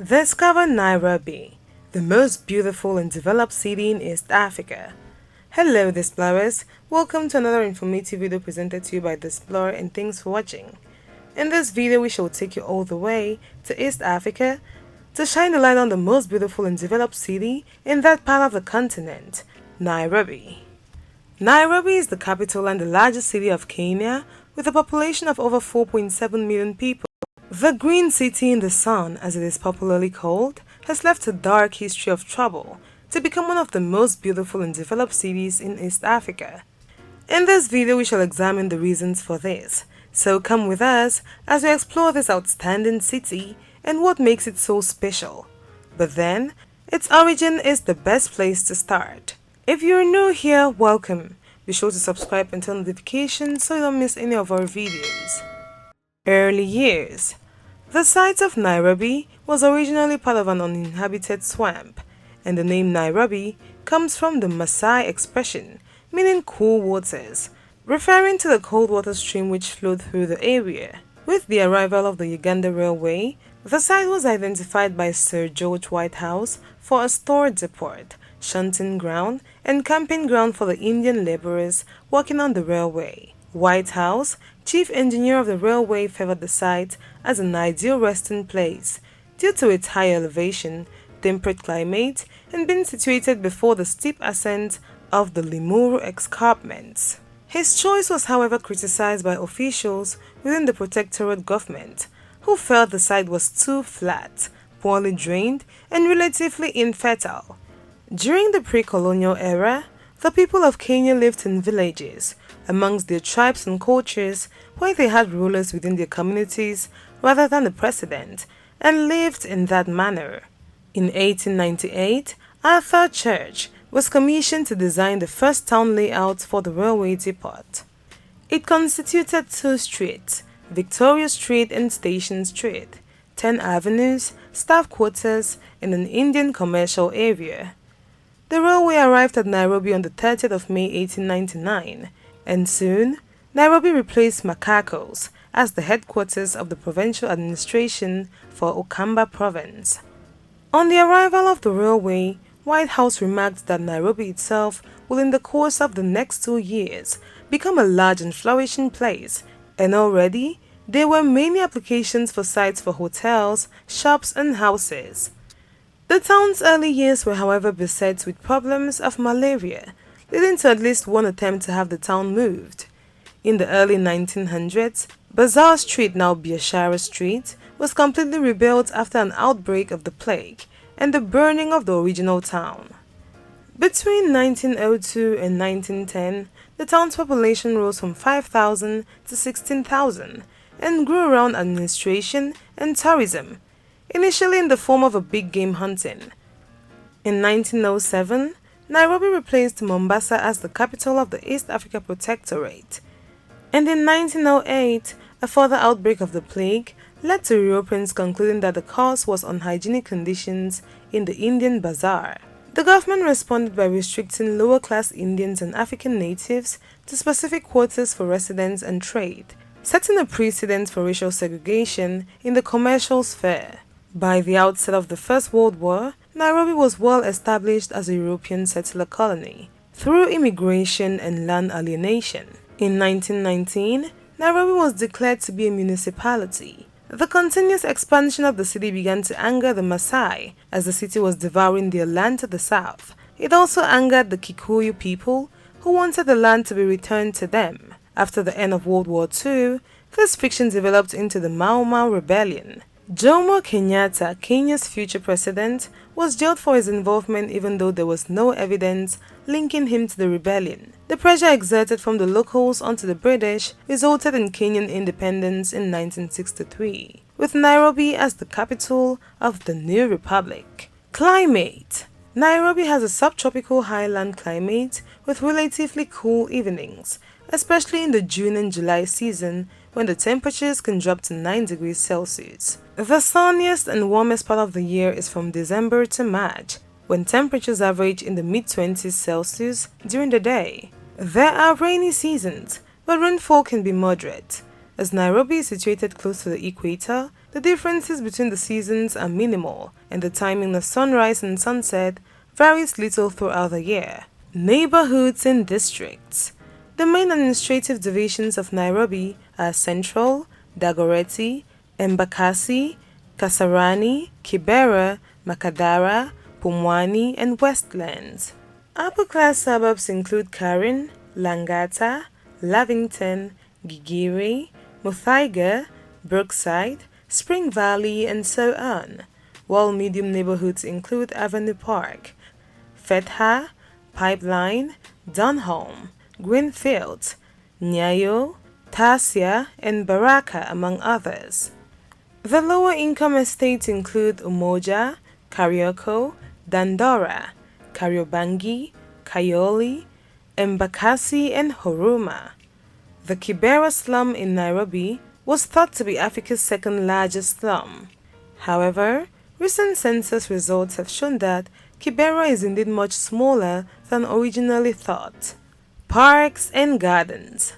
Discover Nairobi, the most beautiful and developed city in East Africa. Hello Displorers, welcome to another informative video presented to you by Displorer and thanks for watching. In this video we shall take you all the way to East Africa to shine the light on the most beautiful and developed city in that part of the continent, Nairobi. Nairobi is the capital and the largest city of Kenya with a population of over 4.7 million people. The Green City in the Sun, as it is popularly called, has left a dark history of trouble to become one of the most beautiful and developed cities in East Africa. In this video we shall examine the reasons for this, so come with us as we explore this outstanding city and what makes it so special. But then, its origin is the best place to start. If you're new here, welcome. Be sure to subscribe and turn notifications so you don't miss any of our videos. Early years. The site of Nairobi was originally part of an uninhabited swamp, and the name Nairobi comes from the Maasai expression meaning cool waters, referring to the cold water stream which flowed through the area. With the arrival of the Uganda Railway, the site was identified by Sir George Whitehouse for a store depot, shunting ground, and camping ground for the Indian labourers working on the railway. Whitehouse, chief engineer of the railway, favoured the site as an ideal resting place due to its high elevation, temperate climate, and being situated before the steep ascent of the Limuru escarpments. His choice was however criticised by officials within the Protectorate government, who felt the site was too flat, poorly drained, and relatively infertile. During the pre-colonial era, the people of Kenya lived in villages, amongst their tribes and cultures, where they had rulers within their communities rather than the president, and lived in that manner. In 1898, Arthur Church was commissioned to design the first town layout for the railway depot. It constituted 2 streets, Victoria Street and Station Street, 10 avenues, staff quarters, and an Indian commercial area. The railway arrived at Nairobi on the 30th of May 1899, and soon, Nairobi replaced Machakos as the headquarters of the provincial administration for Ukamba province. On the arrival of the railway, Whitehouse remarked that Nairobi itself will in the course of the next 2 years become a large and flourishing place, and already there were many applications for sites for hotels, shops and houses. The town's early years were however beset with problems of malaria, leading to at least one attempt to have the town moved. In the early 1900s, Bazaar Street, now Biashara Street, was completely rebuilt after an outbreak of the plague and the burning of the original town. Between 1902 and 1910, the town's population rose from 5,000 to 16,000 and grew around administration and tourism, initially in the form of a big game hunting. In 1907, Nairobi replaced Mombasa as the capital of the East Africa Protectorate, and in 1908, a further outbreak of the plague led to Europeans concluding that the cause was unhygienic conditions in the Indian bazaar. The government responded by restricting lower-class Indians and African natives to specific quarters for residence and trade, setting a precedent for racial segregation in the commercial sphere. By the outset of the First World War, Nairobi was well established as a European settler colony through immigration and land alienation. In 1919, Nairobi was declared to be a municipality. The continuous expansion of the city began to anger the Maasai as the city was devouring their land to the south. It also angered the Kikuyu people who wanted the land to be returned to them. After the end of World War II, this fiction developed into the Mau Mau Rebellion. Jomo Kenyatta, Kenya's future president, was jailed for his involvement even though there was no evidence linking him to the rebellion. The pressure exerted from the locals onto the British resulted in Kenyan independence in 1963, with Nairobi as the capital of the new republic. Climate. Nairobi has a subtropical highland climate with relatively cool evenings, especially in the June and July season when the temperatures can drop to 9 degrees Celsius. The sunniest and warmest part of the year is from December to March, when temperatures average in the mid-20s Celsius during the day. There are rainy seasons, but rainfall can be moderate. As Nairobi is situated close to the equator, the differences between the seasons are minimal, and the timing of sunrise and sunset varies little throughout the year. Neighborhoods and districts. The main administrative divisions of Nairobi are Central, Dagoretti, Embakasi, Kasarani, Kibera, Makadara, Pumwani, and Westlands. Upper-class suburbs include Karen, Langata, Lavington, Gigiri, Muthaiga, Brookside, Spring Valley, and so on, while medium neighborhoods include Avenue Park, Fetha, Pipeline, Dunholm, Greenfield, Nyayo, Tasia, and Baraka, among others. The lower-income estates include Umoja, Karioko, Dandora, Kariobangi, Kayoli, Embakasi, and Huruma. The Kibera slum in Nairobi was thought to be Africa's second-largest slum. However, recent census results have shown that Kibera is indeed much smaller than originally thought. Parks and gardens.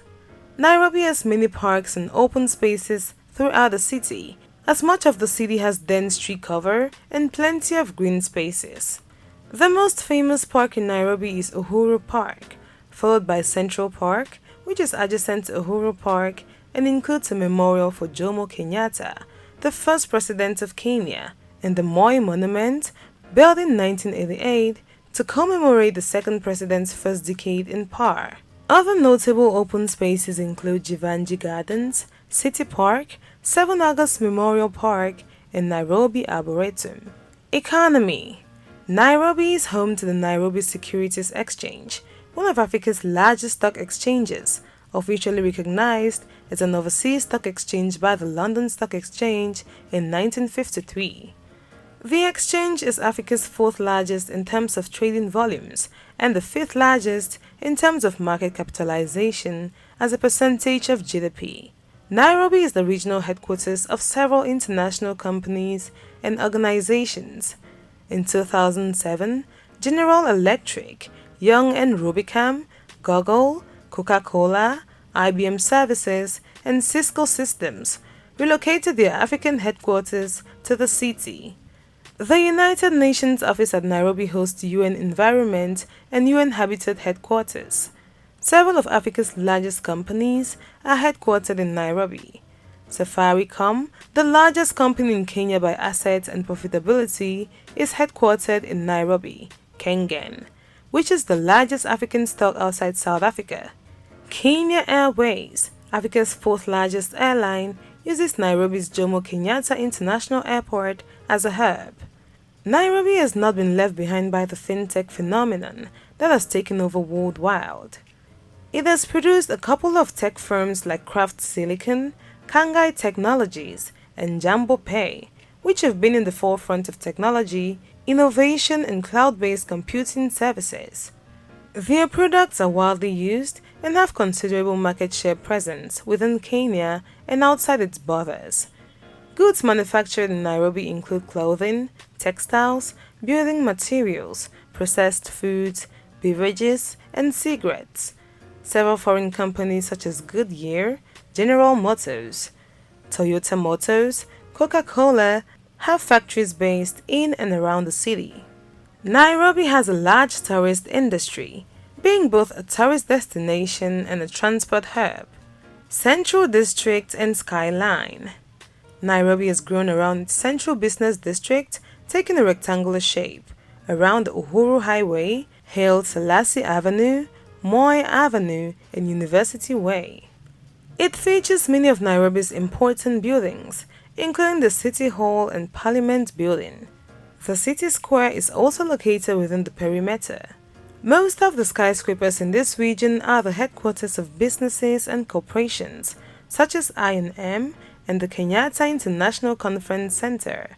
Nairobi has many parks and open spaces throughout the city, as much of the city has dense tree cover and plenty of green spaces. The most famous park in Nairobi is Uhuru Park, followed by Central Park, which is adjacent to Uhuru Park and includes a memorial for Jomo Kenyatta, the first president of Kenya, and the Moi Monument, built in 1988 to commemorate the second president's first decade in power. Other notable open spaces include Jivanji Gardens, City Park, 7 August Memorial Park, and Nairobi Arboretum. Economy. Nairobi is home to the Nairobi Securities Exchange, one of Africa's largest stock exchanges, officially recognized as an overseas stock exchange by the London Stock Exchange in 1953. The exchange is Africa's fourth largest in terms of trading volumes and the fifth largest in terms of market capitalization as a percentage of GDP. Nairobi is the regional headquarters of several international companies and organizations. In 2007, General Electric, Young and Rubicam, Google, Coca-Cola, IBM Services, and Cisco Systems relocated their African headquarters to the city. The United Nations office at Nairobi hosts UN Environment and UN Habitat headquarters. Several of Africa's largest companies are headquartered in Nairobi. Safaricom, the largest company in Kenya by assets and profitability, is headquartered in Nairobi, Kengen, which is the largest African stock outside South Africa. Kenya Airways, Africa's fourth largest airline, uses Nairobi's Jomo Kenyatta International Airport as a hub. Nairobi has not been left behind by the fintech phenomenon that has taken over worldwide. It has produced a couple of tech firms like Craft Silicon, Kangai Technologies, and Jambo Pay, which have been in the forefront of technology, innovation, and cloud-based computing services. Their products are widely used and have considerable market share presence within Kenya and outside its borders. Goods manufactured in Nairobi include clothing, textiles, building materials, processed foods, beverages, and cigarettes. Several foreign companies such as Goodyear, General Motors, Toyota Motors, Coca-Cola have factories based in and around the city. Nairobi has a large tourist industry, being both a tourist destination and a transport hub. Central District and Skyline. Nairobi has grown around its central business district, taking a rectangular shape around the Uhuru Highway, Haile Selassie Avenue, Moi Avenue, and University Way. It features many of Nairobi's important buildings, including the City Hall and Parliament Building. The city square is also located within the perimeter. Most of the skyscrapers in this region are the headquarters of businesses and corporations, such as I&M and the Kenyatta International Conference Center.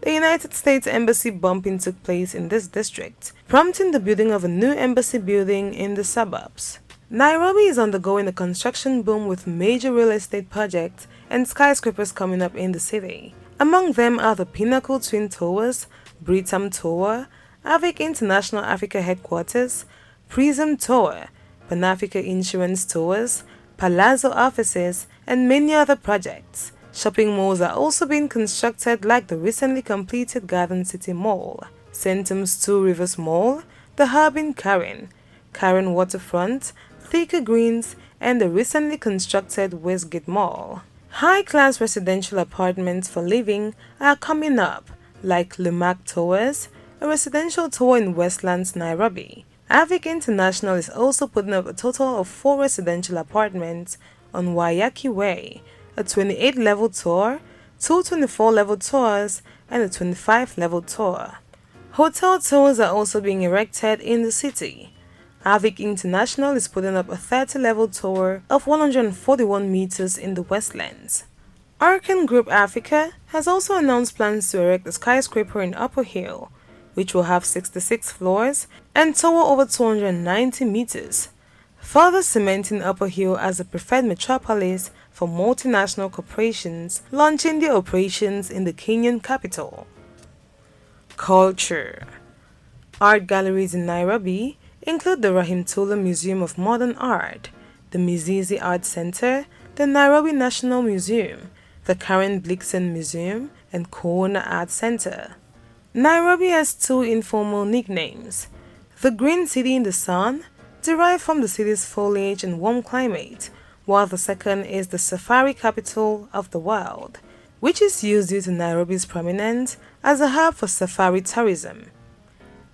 The United States Embassy bombing took place in this district, prompting the building of a new embassy building in the suburbs. Nairobi is undergoing a construction boom with major real estate projects and skyscrapers coming up in the city. Among them are the Pinnacle Twin Towers, Britam Tower, Avic International Africa Headquarters, Prism Tower, Pan-Africa Insurance Towers, Palazzo Offices, and many other projects. Shopping malls are also being constructed like the recently completed Garden City Mall, Centum's Two Rivers Mall, the hub in Karen Waterfront, Thika Greens, and the recently constructed Westgate Mall. High-class residential apartments for living are coming up, like Lumak Towers, a residential tower in Westlands, Nairobi. Avic International is also putting up a total of 4 residential apartments on Waiyaki Way, a 28-level tour, 2 24-level tours, and a 25-level tour. Hotel towers are also being erected in the city. Avic International is putting up a 30-level tower of 141 meters in the Westlands. Arkan Group Africa has also announced plans to erect a skyscraper in Upper Hill, which will have 66 floors and tower over 290 meters, further cementing Upper Hill as the preferred metropolis for multinational corporations launching their operations in the Kenyan capital. Culture. Art galleries in Nairobi include the Rahimtula Museum of Modern Art, the Mizizi Art Center, the Nairobi National Museum, the Karen Blixen Museum, and Koona Art Center. Nairobi has 2 informal nicknames: the Green City in the Sun, derived from the city's foliage and warm climate, while the second is the Safari Capital of the World, which is used due to Nairobi's prominence as a hub for safari tourism.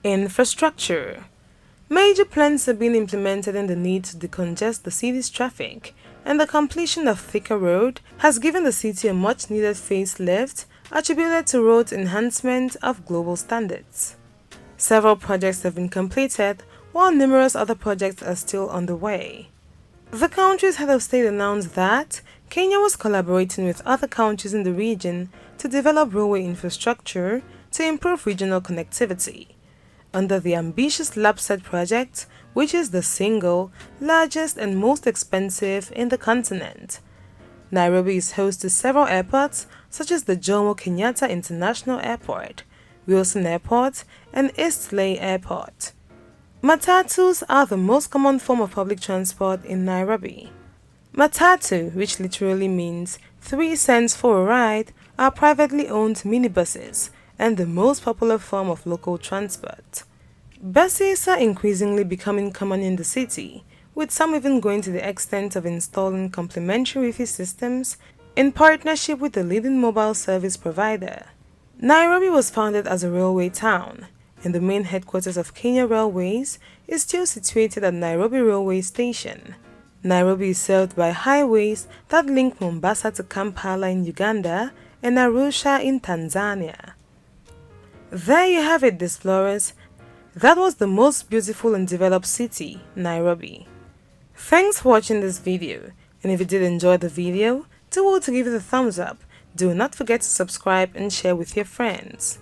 Infrastructure. Major plans are being implemented in the need to decongest the city's traffic, and the completion of Thika Road has given the city a much-needed facelift attributed to road enhancement of global standards. Several projects have been completed, while numerous other projects are still underway. The country's head of state announced that Kenya was collaborating with other countries in the region to develop railway infrastructure to improve regional connectivity, under the ambitious LAPSET project, which is the single largest and most expensive in the continent. Nairobi is host to several airports such as the Jomo Kenyatta International Airport, Wilson Airport, and Eastleigh Airport. Matatus are the most common form of public transport in Nairobi. Matatu, which literally means 3 cents for a ride, are privately owned minibuses and the most popular form of local transport. Buses are increasingly becoming common in the city, with some even going to the extent of installing complimentary Wi-Fi systems in partnership with the leading mobile service provider. Nairobi was founded as a railway town, and the main headquarters of Kenya Railways is still situated at Nairobi Railway Station. Nairobi is served by highways that link Mombasa to Kampala in Uganda and Arusha in Tanzania. There you have it, explorers. That was the most beautiful and developed city, Nairobi. Thanks for watching this video, and if you did enjoy the video, do well to give it a thumbs up. Do not forget to subscribe and share with your friends.